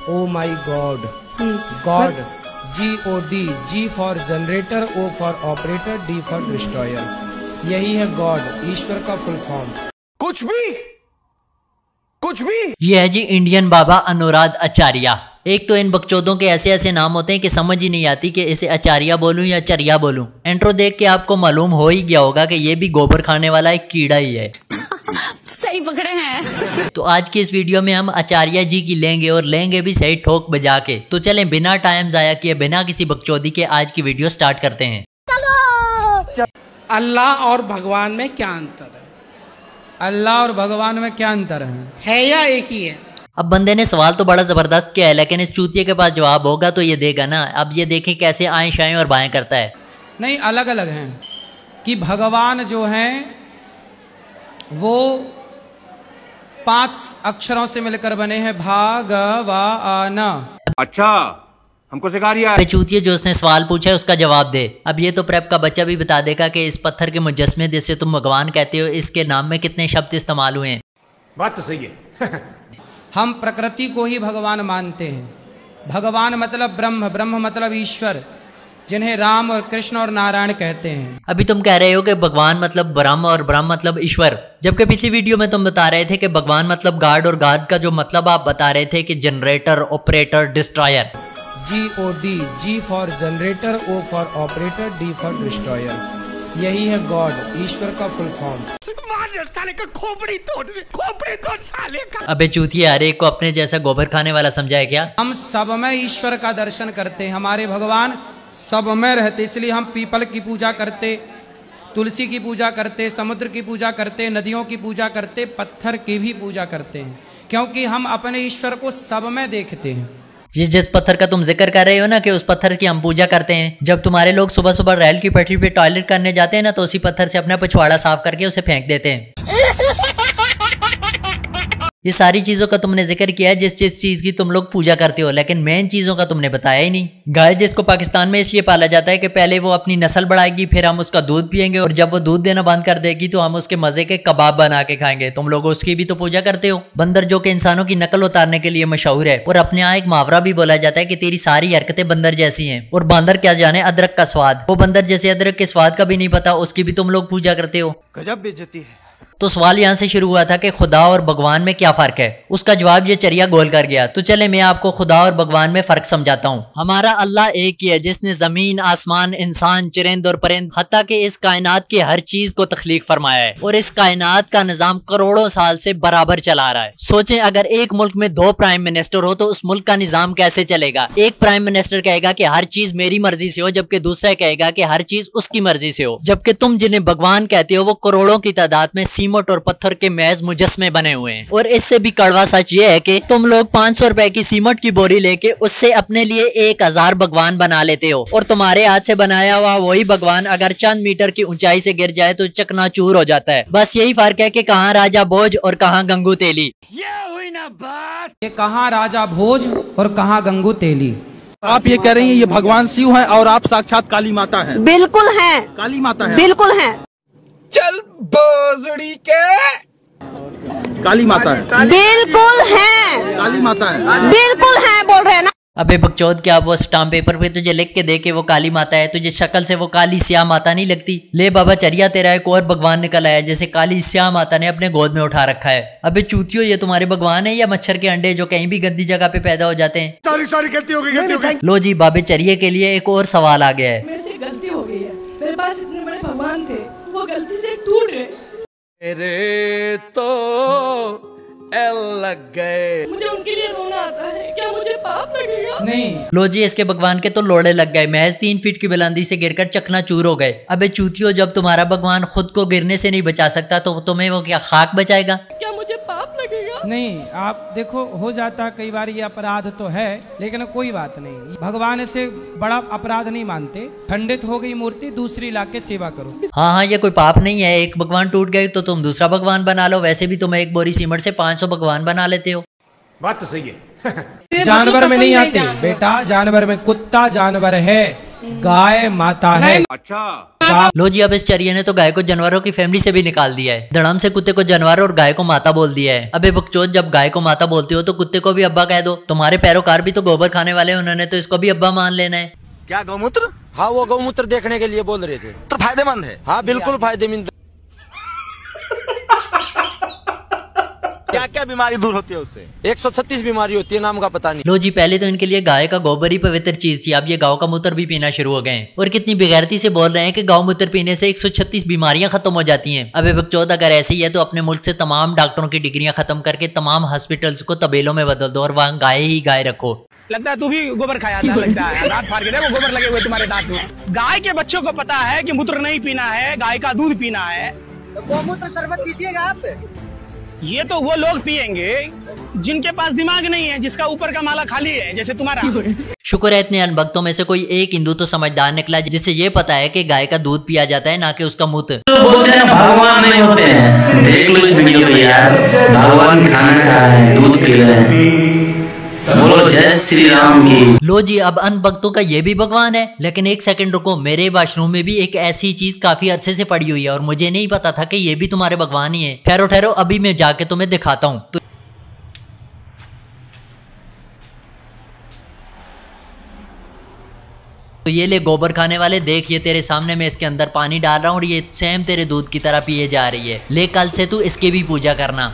O my God, God GOD, G for generator, O for operator, D for destroyer. यही है God, ईश्वर का full form. कुछ भी ये है जी इंडियन बाबा अनुराग आचार्य। एक तो इन बकचोदों के ऐसे ऐसे नाम होते हैं कि समझ ही नहीं आती कि इसे आचार्य बोलूं या चरिया बोलूं। इंट्रो देख के आपको मालूम हो ही गया होगा कि ये भी गोबर खाने वाला एक कीड़ा ही है। सही पकड़े हैं। तो आज की इस वीडियो में हम आचार्य जी की लेंगे और लेंगे भी सही ठोक बजा के। तो चलें बिना टाइम जाया किए, बिना किसी बकचोदी के आज की वीडियो स्टार्ट करते हैं। अल्लाह और भगवान में क्या अंतर है? अल्लाह और भगवान में क्या अंतर है या एक ही है? अब बंदे ने सवाल तो बड़ा जबरदस्त किया है, लेकिन इस चूतिए के पास जवाब होगा तो ये देगा ना। अब ये देखें कैसे आएं शाएं और बाएं करता है। नहीं, अलग अलग हैं कि भगवान जो हैं वो 5 अक्षरों से मिलकर बने हैं, भगवान। अच्छा, हमको सिखा रिया है। चूतिए जो उसने सवाल पूछा है उसका जवाब दे। अब ये तो प्रेप का बच्चा भी बता देगा कि इस पत्थर के मुजस्मे जिसे तुम भगवान कहते हो, इसके नाम में कितने शब्द इस्तेमाल हुए हैं। बात तो सही है। हम प्रकृति को ही भगवान मानते हैं। भगवान मतलब ब्रह्म, ब्रह्म मतलब ईश्वर, जिन्हें राम और कृष्ण और नारायण कहते हैं। अभी तुम कह रहे हो कि भगवान मतलब ब्रह्म और ब्रह्म मतलब ईश्वर, जबकि पिछली वीडियो में तुम बता रहे थे कि भगवान मतलब गॉड और गॉड का जो मतलब आप बता रहे थे कि generator, operator, destroyer. GOD, G for generator, O for operator, D for destroyer. यही है गॉड, ईश्वर का फुल फॉर्म। साले का खोपड़ी तोड़ साले का। अबे चूतिया, हर एक को अपने जैसा गोबर खाने वाला समझा है क्या? हम सब में ईश्वर का दर्शन करते हैं। हमारे भगवान सब में रहते, इसलिए हम पीपल की पूजा करते, तुलसी की पूजा करते, समुद्र की पूजा करते, नदियों की पूजा करते, पत्थर की भी पूजा करते हैं, क्योंकि हम अपने ईश्वर को सब में देखते हैं। ये जिस पत्थर का तुम जिक्र कर रहे हो ना कि उस पत्थर की हम पूजा करते हैं, जब तुम्हारे लोग सुबह सुबह रेल की पटरी पे टॉयलेट करने जाते हैं ना, तो उसी पत्थर से अपना पिछवाड़ा साफ करके उसे फेंक देते हैं। ये सारी चीजों का तुमने जिक्र किया है जिस चीज की तुम लोग पूजा करते हो, लेकिन मेन चीजों का तुमने बताया ही नहीं। गाय जिसको पाकिस्तान में इसलिए पाला जाता है कि पहले वो अपनी नस्ल बढ़ाएगी, फिर हम उसका दूध पियेंगे, और जब वो दूध देना बंद कर देगी तो हम उसके मजे के कबाब बना के खाएंगे। तुम लोग उसकी भी तो पूजा करते हो। बंदर जो कि इंसानों की नकल उतारने के लिए मशहूर है, और अपने यहाँ एक मुहावरा भी बोला जाता है कि तेरी सारी हरकतें बंदर जैसी हैं, और बंदर क्या जाने अदरक का स्वाद। वो बंदर जैसे अदरक के स्वाद का भी नहीं पता, उसकी भी तुम लोग पूजा करते हो। गजब बेइज्जती है। तो सवाल यहाँ से शुरू हुआ था कि खुदा और भगवान में क्या फर्क है। उसका जवाब ये चरिया गोल कर गया। तो चले मैं आपको खुदा और भगवान में फर्क समझाता हूँ। हमारा अल्लाह एक ही है जिसने जमीन, आसमान, इंसान, चरिंद और परिंद, हत्ता के इस कायनात की हर चीज को तख्लीक फरमाया है, और इस कायनात का निजाम करोड़ों साल से बराबर चला रहा है। सोचें, अगर एक मुल्क में 2 प्राइम मिनिस्टर हो तो उस मुल्क का निजाम कैसे चलेगा? एक प्राइम मिनिस्टर कहेगा कि हर चीज मेरी मर्जी से हो, जबकि दूसरा कहेगा कि हर चीज उसकी मर्जी से हो। जबकि तुम जिन्हें भगवान कहते हो वो करोड़ों की तादाद में सीमेंट और पत्थर के महज मुजस्मे बने हुए हैं। और इससे भी कड़वा सच ये है कि तुम लोग 500 रुपए की सीमेंट की बोरी लेके उससे अपने लिए 1000 भगवान बना लेते हो, और तुम्हारे हाथ से बनाया हुआ वही भगवान अगर चंद मीटर की ऊंचाई से गिर जाए तो चकनाचूर हो जाता है। बस यही फर्क है कि कहाँ राजा भोज और कहाँ गंगू तेली। ये हुई ना बात, ये कहाँ राजा भोज और कहाँ गंगू तेली। आप ये कह रही हैं ये भगवान शिव हैं और आप साक्षात काली माता हैं? बिल्कुल हैं। काली माता है? बिल्कुल हैं। चल बोजड़ी के काली माता है? बिल्कुल है। काली माता है? बिल्कुल है बोल रहे हैं ना। अबे बकचोद, क्या वो स्टाम्प पेपर पे तुझे लिख के दे के वो काली माता है? तुझे शक्ल से वो काली स्याह माता नहीं लगती? ले बाबा चरिया, तेरा एक और भगवान निकल आया जैसे काली स्याह माता ने अपने गोद में उठा रखा है। अबे चूतियो, ये तुम्हारे भगवान है या मच्छर के अंडे जो कहीं भी गंदी जगह पे पैदा हो जाते हैं? सारी गलती हो गई। लो जी, बाबे चरिये के लिए एक और सवाल आ गया है। मेरे से गलती हो गई है, मेरे पास इतने बड़े भगवान थे, वो गलती से टूट गए। मेरे तो एल लग गए। मुझे उनके लिए रोना आता है, क्या मुझे पाप लगेगा? नहीं। लो जी, इसके भगवान के तो लोड़े लग गए, महज 3 फीट की बुलंदी से गिरकर चकनाचूर हो गए। अबे चूतियो, जब तुम्हारा भगवान खुद को गिरने से नहीं बचा सकता तो तुम्हें वो क्या खाक बचाएगा? क्या मुझे पाप लगेगा? नहीं, आप देखो, हो जाता कई बार ये अपराध तो है, लेकिन कोई बात नहीं। भगवान इसे बड़ा अपराध नहीं मानते। खंडित हो गई मूर्ति, दूसरी लाके सेवा करो। हाँ, ये कोई पाप नहीं है। एक भगवान टूट गए तो तुम दूसरा भगवान बना लो। वैसे भी तुम एक बोरी सीमेंट से 500 भगवान बना लेते हो। बात तो सही है। जानवर में नहीं आते बेटा, जानवर में कुत्ता जानवर है, गाय माता है। अच्छा लो जी, अब इस चरिये ने तो गाय को जानवरों की फैमिली से भी निकाल दिया है। धड़म से कुत्ते को जानवर और गाय को माता बोल दिया है। अबे बकचोद, जब गाय को माता बोलते हो तो कुत्ते को भी अब्बा कह दो। तुम्हारे पैरोकार भी तो गोबर खाने वाले हैं, उन्होंने तो इसको भी अब्बा मान लेना है। क्या गौमूत्र? हाँ, वो गौमूत्र देखने के लिए बोल रहे थे। तो फायदेमंद है? हाँ बिल्कुल फायदेमंद। क्या क्या बीमारी दूर होती है उससे? 136 बीमारी होती है, नाम का पता नहीं। लो जी, पहले तो इनके लिए गाय का गोबर ही पवित्र चीज थी, अब ये गांव का मूत्र भी पीना शुरू हो गए हैं। और कितनी बेगैरती से बोल रहे हैं कि गांव मूत्र पीने से 136 बीमारियां खत्म हो जाती हैं। अबे बकचोद, अगर ऐसे ही है तो अपने मुल्क से तमाम डॉक्टरों की डिग्रियां खत्म करके तमाम हॉस्पिटल्स को तबेलों में बदल दो और वहाँ गाय ही गाय रखो। लगता है तू भी गोबर खाया था, लगता है दांत फाड़ के देखो गोबर लगे हुए तुम्हारे दांत में। गाय के बच्चों को पता है कि मूत्र नहीं पीना है, गाय का दूध पीना है। तो गौमूत्र शरबत पीजिएगा आप? ये तो वो लोग पिएंगे जिनके पास दिमाग नहीं है, जिसका ऊपर का माला खाली है, जैसे तुम्हारा। शुक्र है इतने अनभक्तों में से कोई एक हिंदू तो समझदार निकला जिसे ये पता है कि गाय का दूध पिया जाता है, ना कि उसका मूत्र। तो बोलते हैं भगवान नहीं होते हैं, देख लो इस वीडियो में यार, भगवान खाना खा रहे हैं, दूध पी रहे हैं। बोलो जय श्री राम की। लो जी, अब अनभक्तों का ये भी भगवान है। लेकिन एक सेकंड रुको, मेरे वॉशरूम में भी एक ऐसी चीज काफी अरसे से पड़ी हुई है और मुझे नहीं पता था कि ये भी तुम्हारे भगवान ही है। ठहरो ठहरो, अभी मैं जाके तुम्हें दिखाता हूँ। तो ये ले गोबर खाने वाले, देख ये तेरे सामने मैं इसके अंदर पानी डाल रहा हूँ और ये सेम तेरे दूध की तरह पिए जा रही है। ले कल से तू इसकी भी पूजा करना।